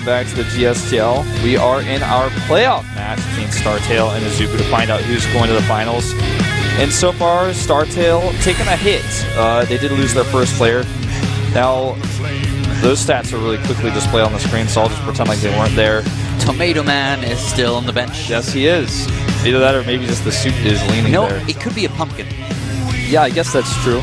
welcome back to the GSTL. We are in our playoff match between StarTale and AZUBU to find out who's going to the finals. And so far, StarTale taking a hit. They did lose their first player. Now, those stats are really quickly displayed on the screen, so I'll just pretend like they weren't there. Tomato Man is still on the bench. Yes, he is. Either that or maybe just the suit is leaning there. No, it could be a pumpkin. Yeah, I guess that's true.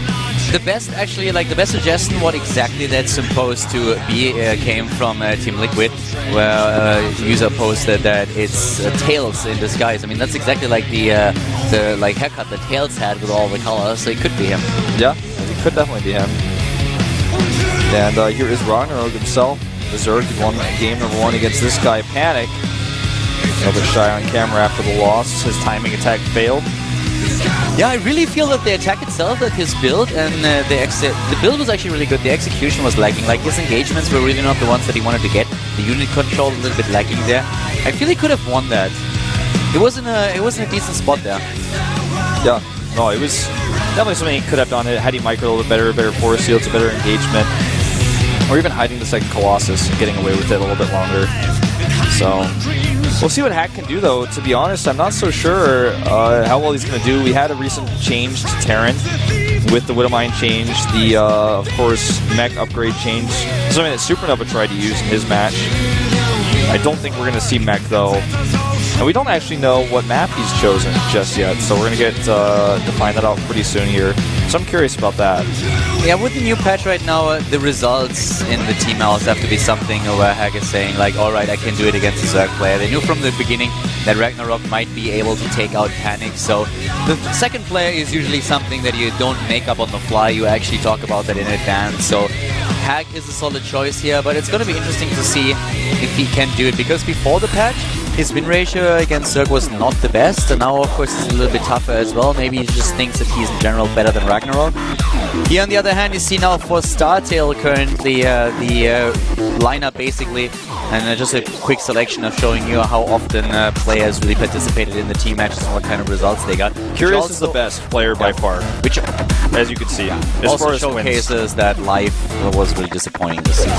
The best, actually, like the best suggestion what exactly that's supposed to be came from Team Liquid, where a user posted that it's Tails in disguise. I mean, that's exactly like the like haircut that Tails had with all the colors, so it could be him. Yeah, it could definitely be him. And here is Ragnarok himself. Berserk won game number 1 against this guy, Panic. A little bit shy on camera after the loss. His timing attack failed. Yeah, I really feel that the attack itself, that his build and the build was actually really good. The execution was lacking. Like his engagements were really not the ones that he wanted to get. The unit control a little bit lacking there. I feel he could have won that. It was in a decent spot there. Yeah, no, it was definitely something he could have done. Had he microed a little bit better force fields, a better engagement, or even hiding the second Colossus and getting away with it a little bit longer. So we'll see what Hack can do, though. To be honest, I'm not so sure how well he's going to do. We had a recent change to Terran with the Widowmine change, the, of course, mech upgrade change. Something that Supernova tried to use in his match. I don't think we're going to see mech, though. And we don't actually know what map he's chosen just yet, so we're going to get to find that out pretty soon here. So I'm curious about that. Yeah, with the new patch right now, the results in the team house have to be something where Hack is saying, like, alright, I can do it against a Zerg player. They knew from the beginning that Ragnarok might be able to take out Panic, so the second player is usually something that you don't make up on the fly, you actually talk about that in advance. So Hack is a solid choice here, but it's going to be interesting to see if he can do it, because before the patch, his win ratio against Zerg was not the best, and now of course it's a little bit tougher as well. Maybe he just thinks that he's in general better than Ragnarok. Here on the other hand, you see now for StarTale currently the lineup basically, and just a quick selection of showing you how often players really participated in the team matches and what kind of results they got. Curious is the best player by far, which, as you can see, as also far as showcases wins. that life was really disappointing this season.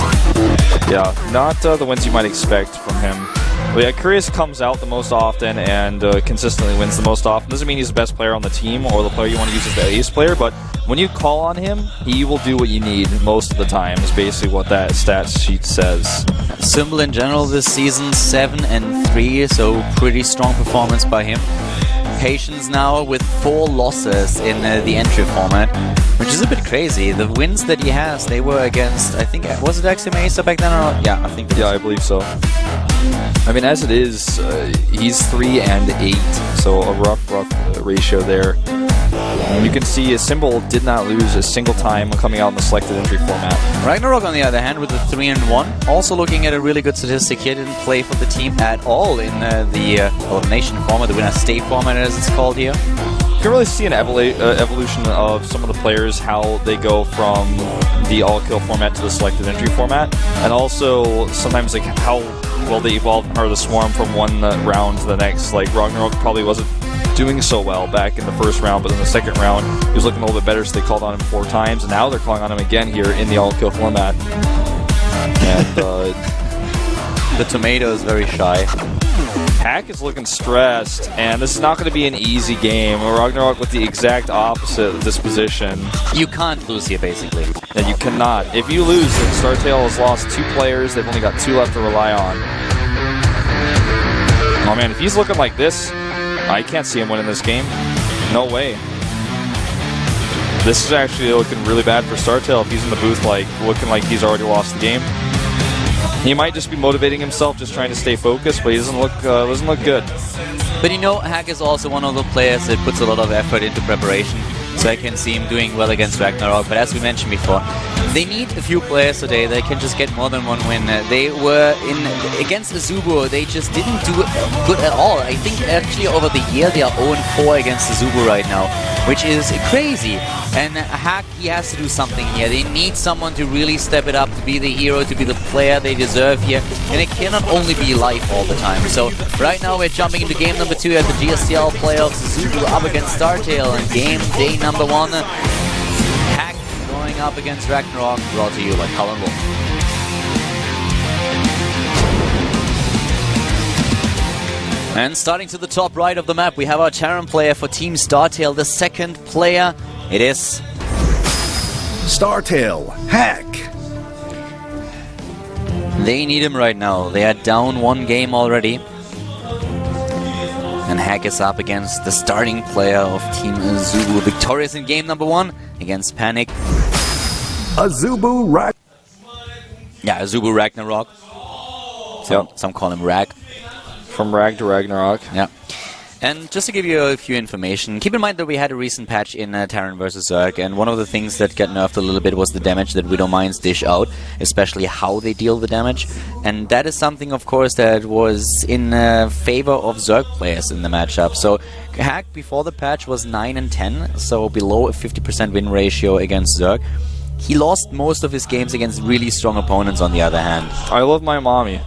Yeah, not the wins you might expect from him. But yeah, Curious comes out the most often and consistently wins the most often. Doesn't mean he's the best player on the team or the player you want to use as the ace player, but when you call on him, he will do what you need most of the time, is basically what that stats sheet says. Symbol in general this season, 7-3, so pretty strong performance by him. Patience now with 4 losses in the entry format, which is a bit crazy. The wins that he has, they were against, I think, was it Mesa back then? Or, yeah, I think. Yeah, I believe so. I mean, as it is, he's 3-8, so a rough ratio there. You can see a Symbol did not lose a single time coming out in the selected entry format. Ragnarok, on the other hand, with a 3-1, also looking at a really good statistic here, didn't play for the team at all in the elimination format, the winner stay format as it's called here. You can really see an evolution of some of the players, how they go from the all-kill format to the selected entry format, and also sometimes like how well they evolve or the swarm from one round to the next. Like Ragnarok probably wasn't doing so well back in the first round, but in the second round he was looking a little bit better, so they called on him 4 times, and now they're calling on him again here in the all-kill format. And the tomato is very shy. Hack is looking stressed, and this is not going to be an easy game. Ragnarok with the exact opposite disposition. You can't lose here, basically. And you cannot. If you lose, then StarTale has lost 2 players. They've only got 2 left to rely on. Oh man, if he's looking like this, I can't see him winning this game. No way. This is actually looking really bad for StarTale if he's in the booth like looking like he's already lost the game. He might just be motivating himself, just trying to stay focused, but he doesn't look good. But you know, Hack is also one of the players that puts a lot of effort into preparation, so I can see him doing well against Ragnarok. But as we mentioned before, they need a few players today that can just get more than 1 win. They were against AZUBU, they just didn't do good at all. I think actually over the year they are 0-4 against AZUBU right now, which is crazy. And Hack, he has to do something here. They need someone to really step it up, to be the hero, to be the player they deserve here. And it cannot only be life all the time. So right now we're jumping into game number 2 at the GSTL playoffs. AZUBU up against StarTale, and game day number 1. Hack going up against Ragnarok, brought to you by Colin Wolf. And starting to the top right of the map, we have our Terran player for Team StarTale, the second player. It is StarTale, Hack. They need him right now. They are down 1 game already. And Hack is up against the starting player of Team AZUBU, victorious in game number 1 against Panic. AZUBU Yeah, AZUBU Ragnarok. Some call him Rag. From Rag to Ragnarok. Yeah. And just to give you a few information, keep in mind that we had a recent patch in Terran vs. Zerg, and one of the things that got nerfed a little bit was the damage that Widowmines dish out, especially how they deal the damage. And that is something, of course, that was in favor of Zerg players in the matchup. So Hack before the patch was 9 and 10, so below a 50% win ratio against Zerg. He lost most of his games against really strong opponents on the other hand. I love my mommy.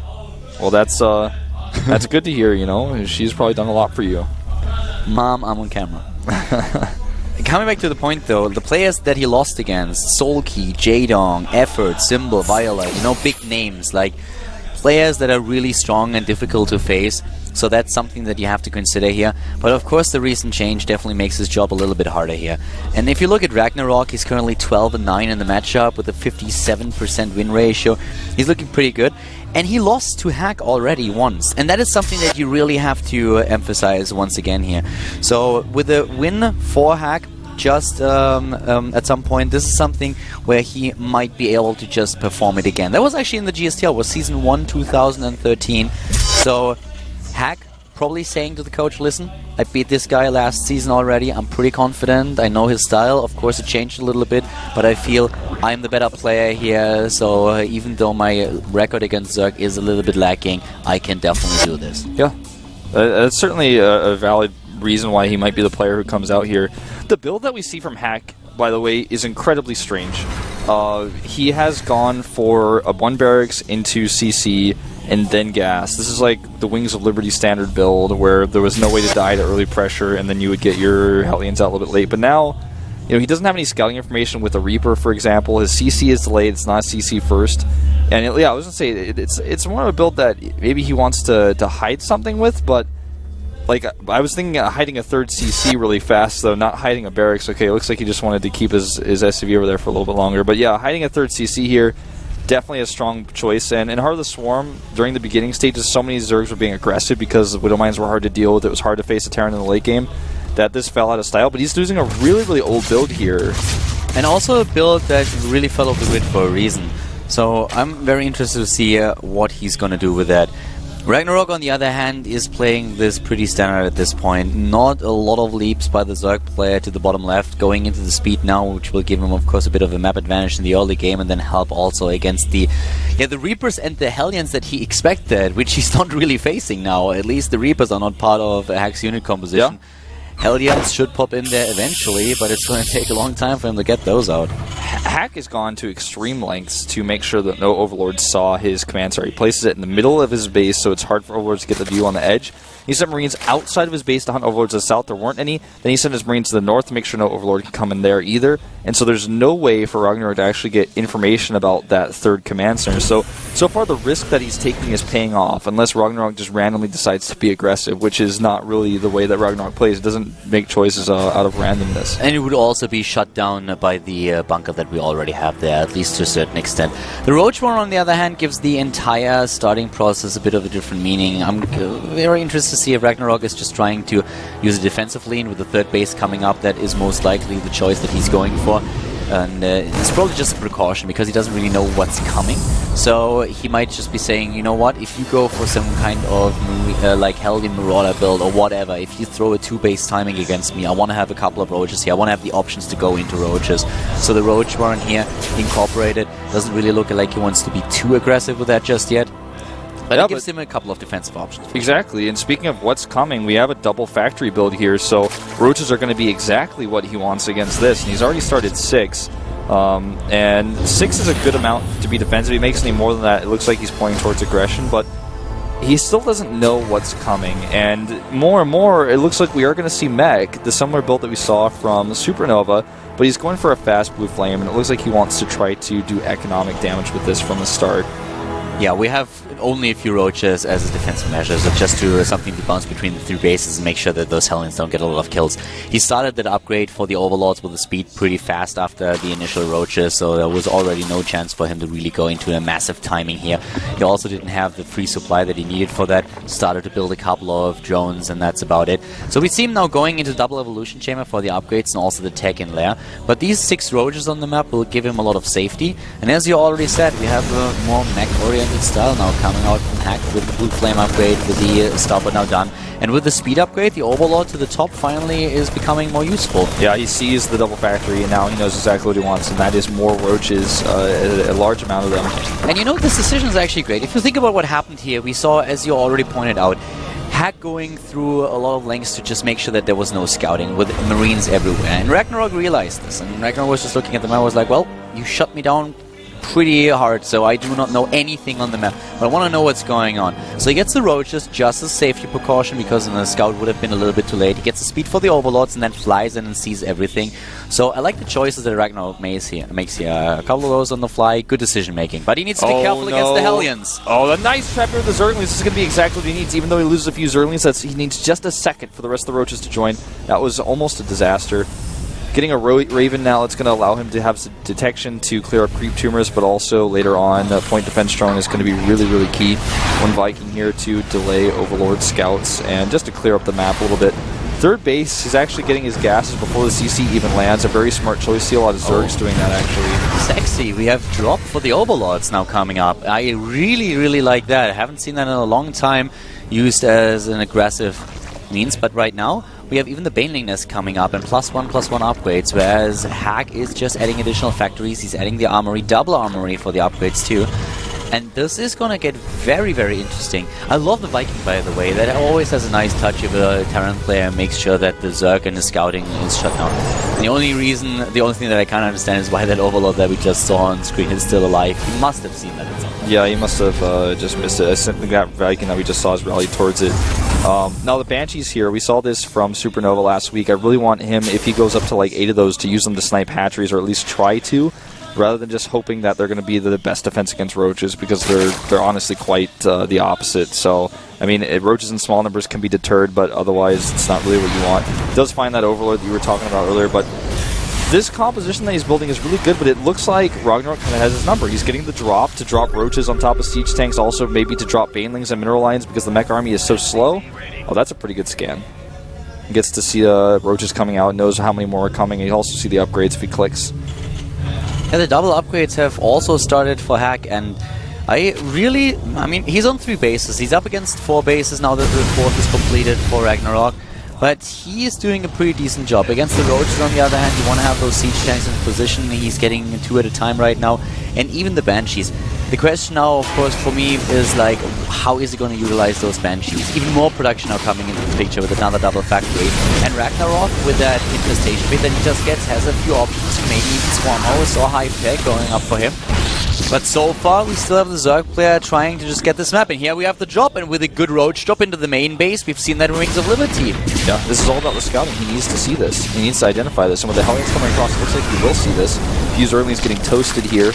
Well, that's good to hear, you know. She's probably done a lot for you. Mom, I'm on camera. Coming back to the point though, the players that he lost against, Soulkey, Jaedong, Effort, Symbol, Viola, you know, big names, like players that are really strong and difficult to face. So that's something that you have to consider here. But of course the recent change definitely makes his job a little bit harder here. And if you look at Ragnarok, he's currently 12 and 9 in the matchup with a 57% win ratio. He's looking pretty good. And he lost to Hack already once. And that is something that you really have to emphasize once again here. So with a win for Hack, just at some point, this is something where he might be able to just perform it again. That was actually in the GSTL, was Season 1 2013. So Hack probably saying to the coach, listen, I beat this guy last season already, I'm pretty confident, I know his style, of course it changed a little bit, but I feel I'm the better player here, so even though my record against Zerg is a little bit lacking, I can definitely do this. Yeah, that's certainly a valid reason why he might be the player who comes out here. The build that we see from Hack, by the way, is incredibly strange. He has gone for a 1 barracks into CC and then gas. This is like the Wings of Liberty standard build where there was no way to die to early pressure and then you would get your Hellions out a little bit late. But now, you know, he doesn't have any scouting information with the Reaper, for example. His CC is delayed. It's not CC first. And yeah, I was going to say, it's more of a build that maybe he wants to hide something with, but like, I was thinking of hiding a 3rd CC really fast, though, not hiding a barracks. Okay, it looks like he just wanted to keep his SCV over there for a little bit longer. But yeah, hiding a 3rd CC here, definitely a strong choice. And in Heart of the Swarm, during the beginning stages, so many Zergs were being aggressive because Widowmines were hard to deal with. It was hard to face a Terran in the late game, that this fell out of style. But he's using a really, really old build here. And also a build that really fell off the grid for a reason. So I'm very interested to see what he's going to do with that. Ragnarok, on the other hand, is playing this pretty standard at this point. Not a lot of leaps by the Zerg player to the bottom left, going into the speed now, which will give him, of course, a bit of a map advantage in the early game, and then help also against the Reapers and the Hellions that he expected, which he's not really facing now. At least the Reapers are not part of Hack's unit composition. Yeah. Hellions should pop in there eventually, but it's going to take a long time for him to get those out. Hack has gone to extreme lengths to make sure that no Overlords saw his command center. He places it in the middle of his base, so it's hard for Overlords to get the view on the edge. He sent Marines outside of his base to hunt Overlords to the south. There weren't any. Then he sent his Marines to the north to make sure no Overlord can come in there either. And so there's no way for Ragnarok to actually get information about that 3rd command center. So far the risk that he's taking is paying off, unless Ragnarok just randomly decides to be aggressive, which is not really the way that Ragnarok plays. It doesn't make choices out of randomness. And it would also be shut down by the bunker that we already have there, at least to a certain extent. The Roach War, on the other hand, gives the entire starting process a bit of a different meaning. I'm very interested to see if Ragnarok is just trying to use a defensive lean with the 3rd base coming up. That is most likely the choice that he's going for. And it's probably just a precaution because he doesn't really know what's coming. So he might just be saying, you know what, if you go for some kind of like Hellion Marauder build or whatever, if you throw a 2-base timing against me, I want to have a couple of Roaches here. I want to have the options to go into Roaches. So the Roach Warren here, incorporated, doesn't really look like he wants to be too aggressive with that just yet. But it gives him a couple of defensive options. Exactly, and speaking of what's coming, we have a double factory build here, so Roaches are going to be exactly what he wants against this, and he's already started 6. And 6 is a good amount to be defensive. He makes any more than that, it looks like he's pointing towards aggression, but he still doesn't know what's coming, and more, it looks like we are going to see Mech, the similar build that we saw from Supernova, but he's going for a fast blue flame, and it looks like he wants to try to do economic damage with this from the start. Yeah, we have only a few roaches as a defensive measure, so just to something to bounce between the 3 bases and make sure that those Hellions don't get a lot of kills. He started that upgrade for the Overlords with the speed pretty fast after the initial roaches, so there was already no chance for him to really go into a massive timing here. He also didn't have the free supply that he needed for that, started to build a couple of drones, and that's about it. So we see him now going into double evolution chamber for the upgrades and also the tech in lair, but these 6 roaches on the map will give him a lot of safety, and as you already said, we have a more mech-oriented style now coming out from Hack with the Blue Flame upgrade, with the Stopper now done. And with the speed upgrade, the Overlord to the top finally is becoming more useful. Yeah, he sees the double factory and now he knows exactly what he wants, and that is more roaches, a large amount of them. And you know, this decision is actually great. If you think about what happened here, we saw, as you already pointed out, Hack going through a lot of lengths to just make sure that there was no scouting with Marines everywhere. And Ragnarok realized this, and Ragnarok was just looking at the map and was like, well, you shut me down pretty hard, so I do not know anything on the map, but I want to know what's going on. So he gets the roaches just as safety precaution, because the scout would have been a little bit too late. He gets the speed for the Overlords and then flies in and sees everything. So I like the choices that Ragnarok makes here. A couple of those on the fly, good decision making, but he needs to be careful against the Hellions. Oh, the nice trap here with the Zerglings. This is going to be exactly what he needs. Even though he loses a few Zerglings, he needs just a second for the rest of the roaches to join. That was almost a disaster. Getting a Raven now, it's going to allow him to have some detection to clear up creep tumors, but also later on, point defense strong is going to be really, really key. One Viking here to delay Overlord scouts and just to clear up the map a little bit. Third base, he's actually getting his gases before the CC even lands. A very smart choice. See a lot of Zergs doing that, actually. Sexy. We have drop for the Overlords now coming up. I really, really like that. I haven't seen that in a long time used as an aggressive means, but right now, we have even the Baneling Nest coming up and +1/+1 upgrades, whereas Hack is just adding additional factories. He's adding the armory, double armory for the upgrades too. And this is going to get very, very interesting. I love the Viking, by the way. That always has a nice touch if a Terran player makes sure that the Zerg and the scouting is shut down. And the only thing that I can't understand is why that Overlord that we just saw on screen is still alive. He must have seen that at some point. Yeah, he must have just missed it. I think that Viking that we just saw is rallied towards it. Now the Banshees here, we saw this from Supernova last week. I really want him, if he goes up to like 8 of those, to use them to snipe hatcheries, or at least try to, rather than just hoping that they're going to be the best defense against roaches, because they're honestly quite the opposite. So, I mean, roaches in small numbers can be deterred, but otherwise it's not really what you want. He does find that Overlord that you were talking about earlier, but this composition that he's building is really good, but it looks like Ragnarok kind of has his number. He's getting the drop to drop roaches on top of siege tanks, also maybe to drop banelings and mineral lines because the mech army is so slow. Oh, that's a pretty good scan. He gets to see roaches coming out, knows how many more are coming, and he also see the upgrades if he clicks. Yeah, the double upgrades have also started for Hack, and I mean, he's on 3 bases. He's up against 4 bases now that the 4th is completed for Ragnarok. But he is doing a pretty decent job. Against the roaches, on the other hand, you want to have those siege tanks in position. He's getting 2 at a time right now. And even the Banshees. The question now, of course, for me is like, how is he going to utilize those Banshees? Even more production now coming into the picture with another double factory. And Ragnarok, with that infestation bit that he just gets, has a few options. Maybe Swarm House or Hive Tech going up for him. But so far, we still have the Zerg player trying to just get this map. And here we have the drop, and with a good roach drop into the main base, we've seen that in Rings of Liberty. Yeah, this is all about the scouting. He needs to see this. He needs to identify this. And with the Hellions coming across, it looks like he will see this. Fuse Zergling's getting toasted here.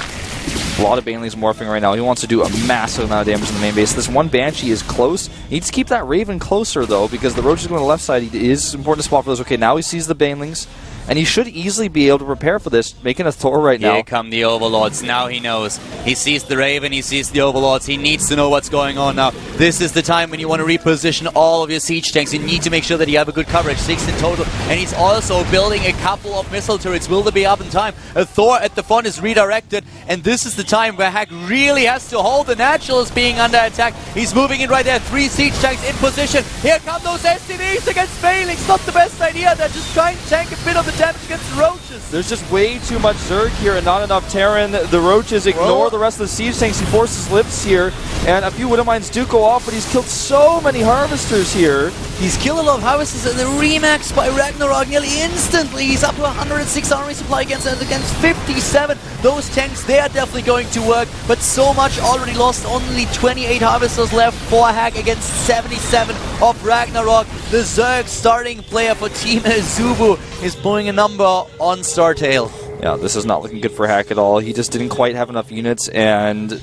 A lot of Banelings morphing right now. He wants to do a massive amount of damage in the main base. This one Banshee is close. He needs to keep that Raven closer, though, because the Roach is going to the left side. It is important to spot for those. Okay, now he sees the Banelings. And he should easily be able to prepare for this, making a Thor right now. Here come the Overlords. Now he knows. He sees the Raven, he sees the Overlords. He needs to know what's going on now. This is the time when you want to reposition all of your siege tanks. You need to make sure that you have a good coverage. 6 in total. And he's also building a couple of missile turrets. Will they be up in time? A Thor at the front is redirected. And this is the time where Hack really has to hold. The Natural is being under attack. He's moving in right there. 3 siege tanks in position. Here come those STVs against Bailings. Not the best idea. They're just trying to tank a bit of the damage against the roaches. There's just way too much Zerg here and not enough Terran. The roaches ignore the rest of the siege tanks. He forces lips here, and a few Widow Mines do go off, but he's killed so many harvesters here. He's killed a lot of harvesters, and the remax by Ragnarok nearly instantly. He's up to 106 armory supply against 57. Those tanks, they are definitely going to work, but so much already lost. Only 28 harvesters left for Hack against 77 of Ragnarok. The Zerg starting player for Team AZUBU is pulling a number on StarTale. Yeah, this is not looking good for Hack at all. He just didn't quite have enough units, and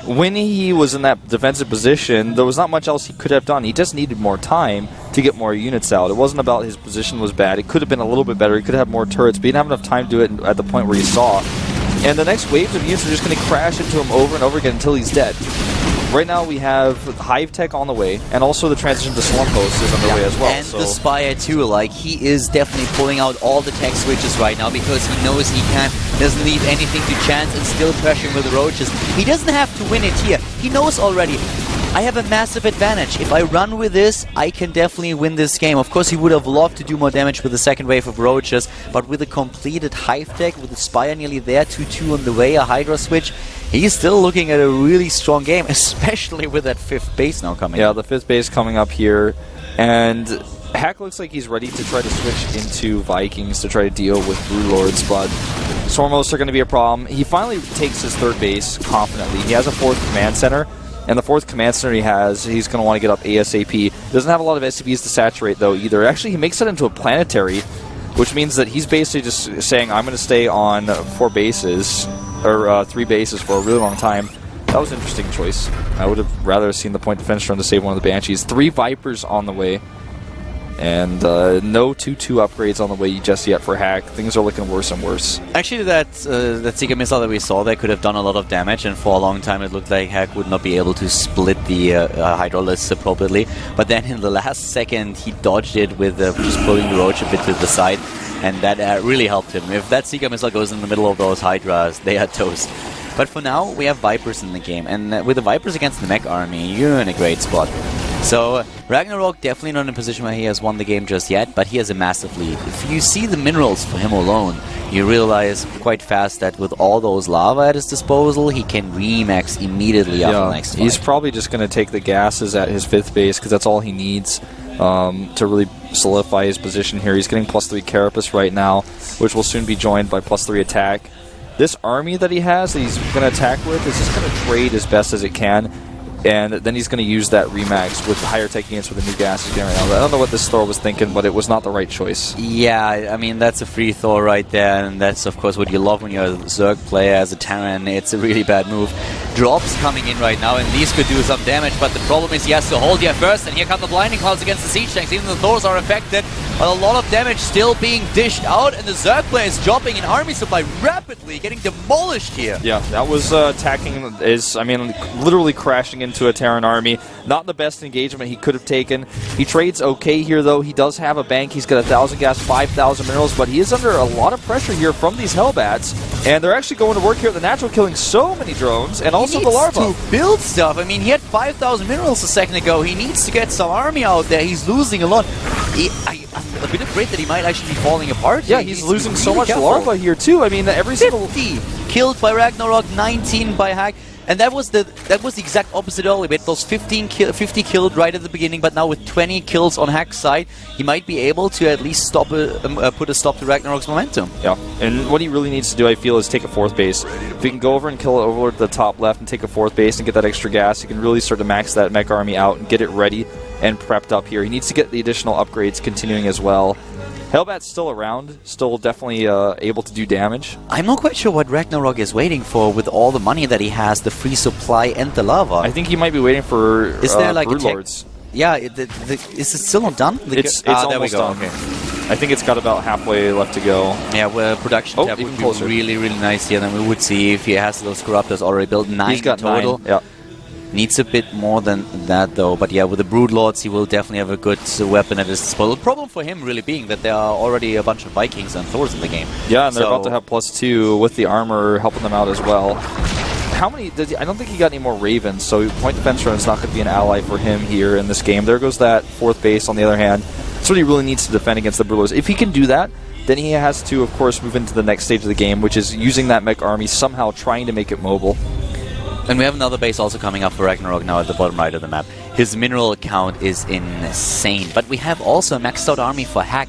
when he was in that defensive position, there was not much else he could have done. He just needed more time to get more units out. It wasn't about his position was bad. It could have been a little bit better. He could have had more turrets, but he didn't have enough time to do it at the point where he saw. And the next waves of units are just going to crash into him over and over again until he's dead. Right now we have Hive Tech on the way, and also the transition to Swarm Host is underway as well. And the Spire too, like he is definitely pulling out all the tech switches right now because he knows he doesn't leave anything to chance and still pressuring with the roaches. He doesn't have to win it here. He knows already, I have a massive advantage. If I run with this, I can definitely win this game. Of course, he would have loved to do more damage with the second wave of roaches, but with a completed Hive Tech, with the Spire nearly there, 2-2 on the way, a Hydra switch, he's still looking at a really strong game, especially with that 5th base now coming up. Yeah, the 5th base coming up here, and Hack looks like he's ready to try to switch into Vikings to try to deal with Broodlords, but Swarmos are going to be a problem. He finally takes his 3rd base confidently. He has a 4th command center, and the 4th command center he's going to want to get up ASAP. Doesn't have a lot of SCVs to saturate, though, either. Actually, he makes it into a planetary, which means that he's basically just saying, I'm going to stay on 4 bases, or 3 bases for a really long time. That was an interesting choice. I would have rather seen the point defense run to save one of the Banshees. 3 Vipers on the way. And no 2-2 upgrades on the way just yet for Hack. Things are looking worse and worse. Actually, that Seeker missile that we saw there could have done a lot of damage, and for a long time it looked like Hack would not be able to split the Hydralisk appropriately. But then in the last second, he dodged it with just pulling the Roach a bit to the side, and that really helped him. If that Seeker missile goes in the middle of those Hydras, they are toast. But for now, we have Vipers in the game, and with the Vipers against the Mech Army, you're in a great spot. So Ragnarok definitely not in a position where he has won the game just yet, but he has a massive lead. If you see the minerals for him alone, you realize quite fast that with all those lava at his disposal, he can remax immediately after the next fight. He's probably just going to take the gases at his 5th base because that's all he needs to really solidify his position here. He's getting +3 Carapace right now, which will soon be joined by +3 attack. This army that he has that he's going to attack with is just going to trade as best as it can. And then he's going to use that Remax with the higher tech units with the new gas he's getting right now. I don't know what this Thor was thinking, but it was not the right choice. Yeah, I mean, that's a free Thor right there, and that's, of course, what you love when you're a Zerg player as a Terran. It's a really bad move. Drops coming in right now, and these could do some damage, but the problem is he has to hold here first, and here come the Blinding Clouds against the Siege Tanks. Even the Thors are affected, but a lot of damage still being dished out, and the Zerg player is dropping in army supply rapidly, getting demolished here. Yeah, that was attacking, literally crashing into a Terran army. Not the best engagement he could have taken. He trades okay here, though. He does have a bank. He's got 1,000 gas, 5,000 minerals, but he is under a lot of pressure here from these Hellbats, and they're actually going to work here at the natural, killing so many drones, and also the larva. He needs to build stuff. I mean, he had 5,000 minerals a second ago. He needs to get some army out there. He's losing a lot. I'm a bit afraid that he might actually be falling apart. Yeah, he's losing so much larva here, too. I mean, every single... 50 killed by Ragnarok, 19 by Hack. And that was the exact opposite earlier. We had those 50 killed right at the beginning, but now with 20 kills on Hack's side, he might be able to at least stop put a stop to Ragnarok's momentum. Yeah, and what he really needs to do, I feel, is take a 4th base. If he can go over and kill it over at the top left and take a 4th base and get that extra gas, he can really start to max that mech army out and get it ready and prepped up here. He needs to get the additional upgrades continuing as well. Hellbat's still around, still definitely able to do damage. I'm not quite sure what Ragnarok is waiting for with all the money that he has, the free supply and the lava. I think he might be waiting for is there like Broodlords. Yeah, is it still not done? It's almost done. Okay. I think it's got about halfway left to go. Yeah, well, production tab would be really, really nice here. Then we would see if he has those corruptors already built. 9 He's got total. 9, yeah. Needs a bit more than that, though. But yeah, with the Broodlords, he will definitely have a good weapon at his disposal. The problem for him really being that there are already a bunch of Vikings and Thors in the game. Yeah, and they're about to have +2 with the armor helping them out as well. How many? I don't think he got any more Ravens, so point defense run is not going to be an ally for him here in this game. There goes that 4th base on the other hand. That's what he really needs to defend against the Broodlords. If he can do that, then he has to, of course, move into the next stage of the game, which is using that mech army, somehow trying to make it mobile. And we have another base also coming up for Ragnarok now at the bottom right of the map. His mineral count is insane. But we have also a maxed out army for Hack.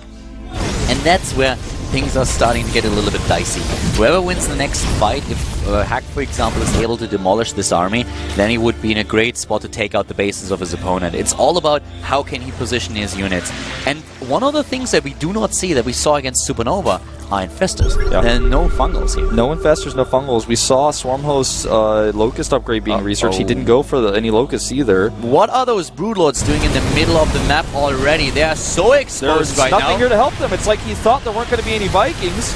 And that's where things are starting to get a little bit dicey. Whoever wins the next fight, if Hack, for example, is able to demolish this army, then he would be in a great spot to take out the bases of his opponent. It's all about how can he position his units. And one of the things that we do not see that we saw against Supernova are infestors. Yeah. And no fungals here. No infestors, no fungals. We saw Swarmhost's Locust upgrade being researched. He didn't go for any Locusts either. What are those Broodlords doing in the middle of the map already? They are so exposed right now. There's nothing here to help them. It's like he thought there weren't going to be any Vikings.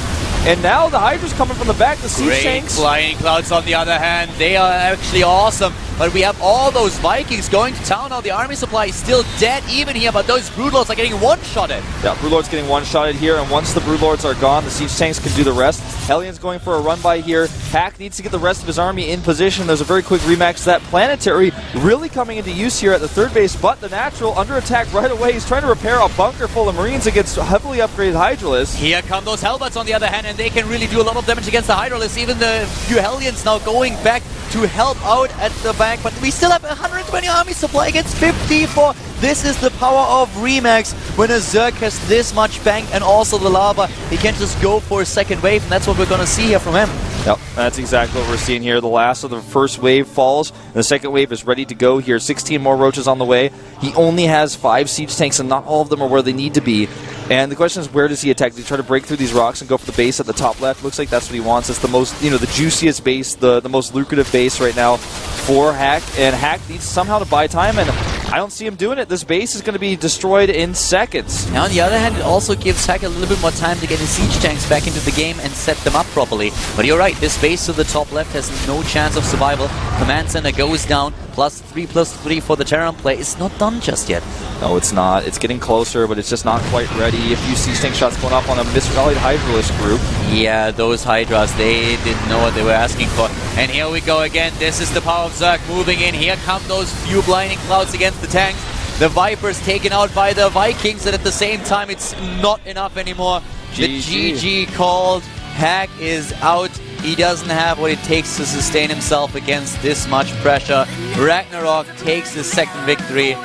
And now the Hydra's coming from the back. The siege tanks. Flying Clouds on the other hand, they are actually awesome. But we have all those Vikings going to town now. The army supply is still dead even here, but those Broodlords are getting one-shotted. Yeah, Broodlord's getting one-shotted here, and once the Broodlords are gone, the siege tanks can do the rest. Hellions going for a run-by here. Hack needs to get the rest of his army in position. There's a very quick remax. That Planetary really coming into use here at the third base, but the Natural under attack right away. He's trying to repair a bunker full of Marines against heavily upgraded Hydralisks. Here come those Hellbats on the other hand, and they can really do a lot of damage against the Hydralisks. Even the few Hellions now going back to help out at the back, but we still have 120 army supply against 54. This is the power of Remax. When a Zerg has this much bank and also the lava, he can just go for a second wave, and that's what we're going to see here from him. Yep, that's exactly what we're seeing here. The last of the first wave falls, and the second wave is ready to go here. 16 more roaches on the way. He only has 5 siege tanks, and not all of them are where they need to be. And the question is, where does he attack? Does he try to break through these rocks and go for the base at the top left? Looks like that's what he wants. It's the most, the juiciest base, the most lucrative base right now for Hack. And Hack needs somehow to buy time, and I don't see him doing it. This base is going to be destroyed in seconds. Now, on the other hand, it also gives Hack a little bit more time to get his siege tanks back into the game and set them up properly. But you're right, this base to the top left has no chance of survival. Command center goes down, +3/+3 for the Terran play. It's not done just yet. No, it's not. It's getting closer, but it's just not quite ready. A few siege tank shots going up on a misrallied Hydralisk group. Yeah, those Hydras, they didn't know what they were asking for. And here we go again. This is the power of Zerg moving in. Here come those few blinding clouds against the tanks. The Vipers taken out by the Vikings, and at the same time, it's not enough anymore. The GG called. Hack is out. He doesn't have what it takes to sustain himself against this much pressure. Ragnarok takes the second victory.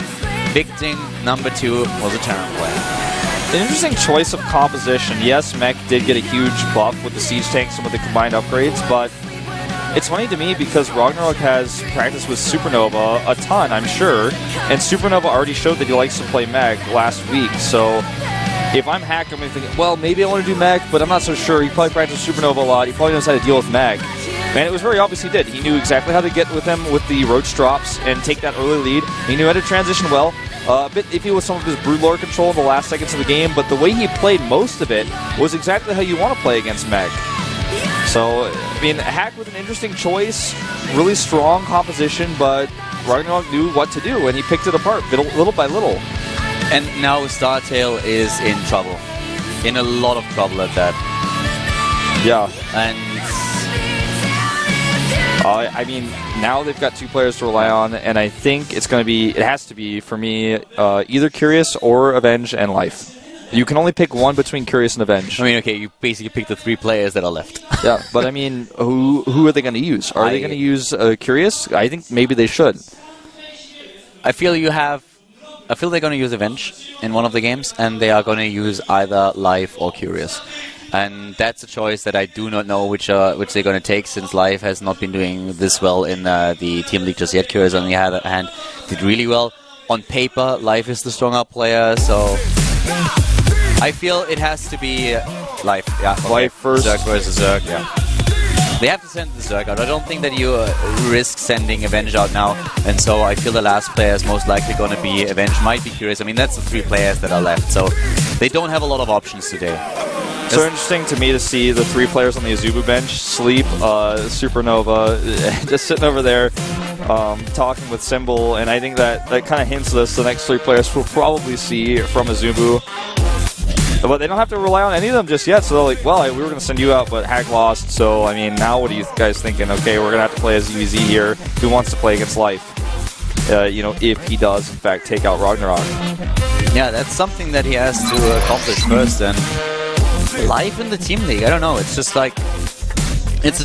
Victim number 2 was a Terran player. An interesting choice of composition. Yes, Mech did get a huge buff with the siege tanks and with the combined upgrades, but it's funny to me because Ragnarok has practiced with Supernova a ton, I'm sure, and Supernova already showed that he likes to play Mech last week, so if I'm Hack, I'm going to think, well, maybe I want to do Mech, but I'm not so sure. He probably practiced Supernova a lot. He probably knows how to deal with Mech. And it was very obvious he did. He knew exactly how to get with him with the Roach drops and take that early lead. He knew how to transition well. A bit iffy with some of his Broodlord control in the last seconds of the game, but the way he played most of it was exactly how you want to play against Mech. So, I mean, Hack with an interesting choice, really strong composition, but Ragnarok knew what to do, and he picked it apart little by little. And now StarTale is in trouble. In a lot of trouble at that. Yeah. And I mean, now they've got 2 players to rely on, and I think it has to be, for me, either Curious or Avenge and Life. You can only pick one between Curious and Avenge. I mean, okay, you basically pick the 3 players that are left. Yeah, but I mean, who are they going to use? Are they going to use Curious? I think maybe they should. I feel they're going to use Avenge in one of the games, and they are going to use either Life or Curious. And that's a choice that I do not know which they're going to take, since Life has not been doing this well in the Team League just yet. Curious, on the other hand, did really well. On paper, Life is the stronger player, so I feel it has to be Life. Yeah, okay. Life first. Zerg versus Zerg, yeah. They have to send the Zerg out. I don't think that you risk sending Avenge out now, and so I feel the last player is most likely going to be Avenge. Might be Curious. I mean, that's the 3 players that are left, so they don't have a lot of options today. So interesting to me to see the 3 players on the AZUBU bench, Sleep, Supernova, just sitting over there talking with Symbol, and I think that kind of hints at us the next 3 players we'll probably see from AZUBU. But they don't have to rely on any of them just yet, so they're like, well, we were going to send you out, but Hack lost, so I mean, now what are you guys thinking? Okay, we're going to have to play as UZ here. Who wants to play against Life? If he does, in fact, take out Ragnarok. Yeah, that's something that he has to accomplish first, and Life in the Team League, I don't know, it's just like, it's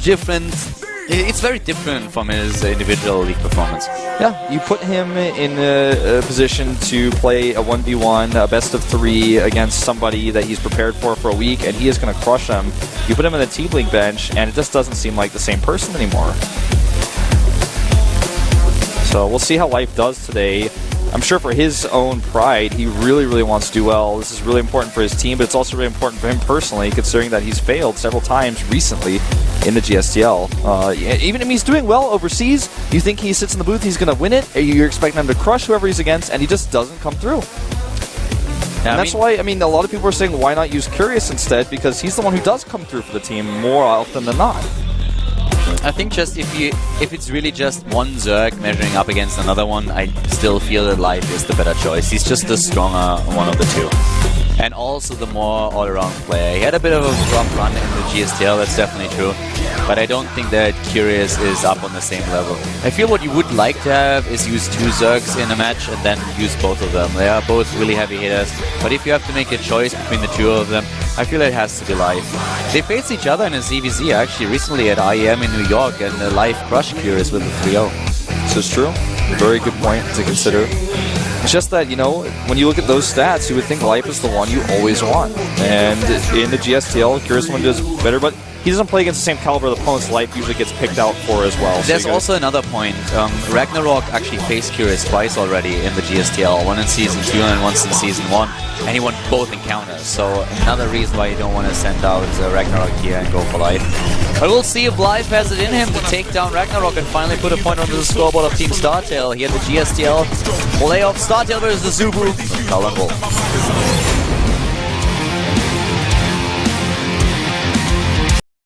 very different from his individual league performance. Yeah, you put him in a position to play a 1v1, a best of 3 against somebody that he's prepared for a week, and he is going to crush them. You put him in the Team League bench, and it just doesn't seem like the same person anymore. So we'll see how Life does today. I'm sure for his own pride, he really, really wants to do well. This is really important for his team, but it's also really important for him personally, considering that he's failed several times recently in the GSTL. Even if he's doing well overseas, you think he sits in the booth, he's going to win it, you're expecting him to crush whoever he's against, and he just doesn't come through. And that's why, I mean, a lot of people are saying, why not use Curious instead? Because he's the one who does come through for the team more often than not. I think just if it's really just one Zerg measuring up against another one, I still feel that Life is the better choice. He's just the stronger one of the two. And also the more all-around player. He had a bit of a rough run in the GSTL, that's definitely true. But I don't think that Curious is up on the same level. I feel what you would like to have is use 2 Zergs in a match and then use both of them. They are both really heavy hitters. But if you have to make a choice between the 2 of them, I feel it has to be Life. They faced each other in a ZVZ actually recently at IEM in New York, and Life crushed Curious with a 3-0. This is true. Very good point to consider. It's just that, you know, when you look at those stats, you would think Life is the one you always want. And in the GSTL, Curious one does better, but he doesn't play against the same caliber of opponents Life usually gets picked out for as well. There's also another point. Ragnarok actually faced Curious twice already in the GSTL. One in Season 2 and once in Season 1. And he won both encounters. So another reason why you don't want to send out Ragnarok here and go for Life. But we'll see if Life has it in him to take down Ragnarok and finally put a point onto the scoreboard of Team StarTale here at the GSTL playoff. StarTale versus AZUBU. Colin Wolf.